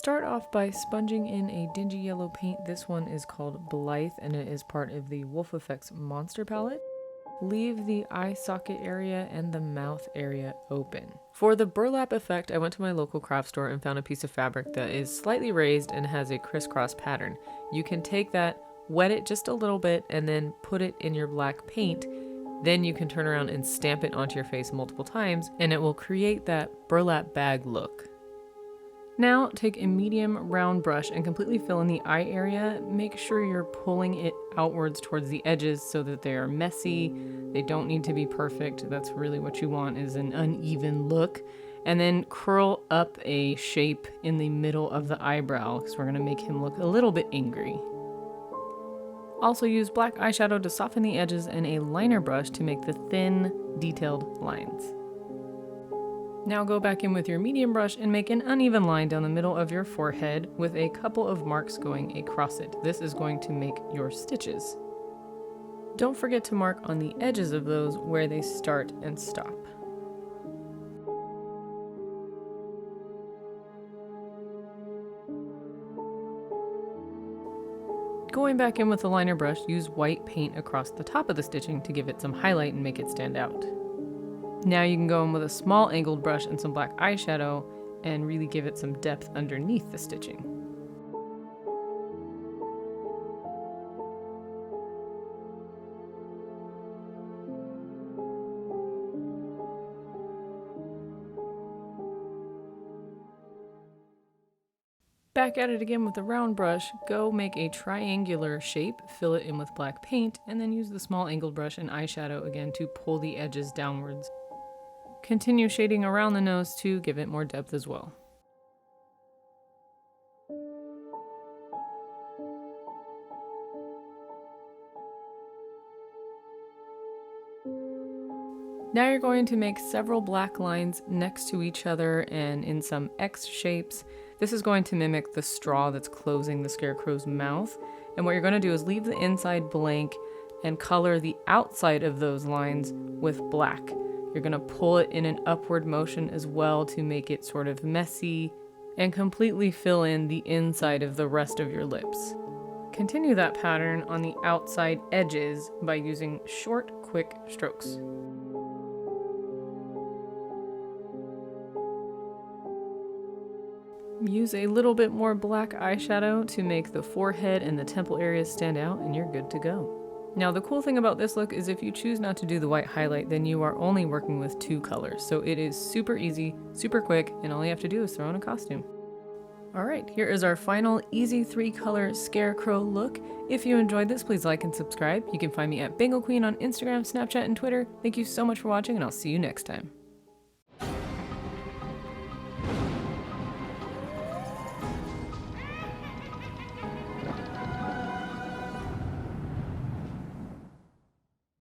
Start off by sponging in a dingy yellow paint. This one is called Blythe and it is part of the WolfeFX Monster Palette. Leave the eye socket area and the mouth area open. For the burlap effect, I went to my local craft store and found a piece of fabric that is slightly raised and has a crisscross pattern. You can take that, wet it just a little bit, and then put it in your black paint. Then you can turn around and stamp it onto your face multiple times, and it will create that burlap bag look. Now take a medium round brush and completely fill in the eye area. Make sure you're pulling it outwards towards the edges so that they are messy. They don't need to be perfect. That's really what you want, is an uneven look. And then curl up a shape in the middle of the eyebrow because we're going to make him look a little bit angry. Also use black eyeshadow to soften the edges and a liner brush to make the thin, detailed lines. Now go back in with your medium brush and make an uneven line down the middle of your forehead with a couple of marks going across it. This is going to make your stitches. Don't forget to mark on the edges of those where they start and stop. Going back in with the liner brush, use white paint across the top of the stitching to give it some highlight and make it stand out. Now you can go in with a small angled brush and some black eyeshadow and really give it some depth underneath the stitching. Back at it again with the round brush, go make a triangular shape, fill it in with black paint, and then use the small angled brush and eyeshadow again to pull the edges downwards. Continue shading around the nose to give it more depth as well. Now you're going to make several black lines next to each other and in some X shapes. This is going to mimic the straw that's closing the Scarecrow's mouth. And what you're going to do is leave the inside blank and color the outside of those lines with black. You're going to pull it in an upward motion as well to make it sort of messy and completely fill in the inside of the rest of your lips. Continue that pattern on the outside edges by using short, quick strokes. Use a little bit more black eyeshadow to make the forehead and the temple areas stand out, and you're good to go. Now the cool thing about this look is if you choose not to do the white highlight, then you are only working with 2 colors. So it is super easy, super quick, and all you have to do is throw in a costume. Alright, here is our final easy 3-color Scarecrow look. If you enjoyed this, please like and subscribe. You can find me at Bengal Queen on Instagram, Snapchat, and Twitter. Thank you so much for watching, and I'll see you next time.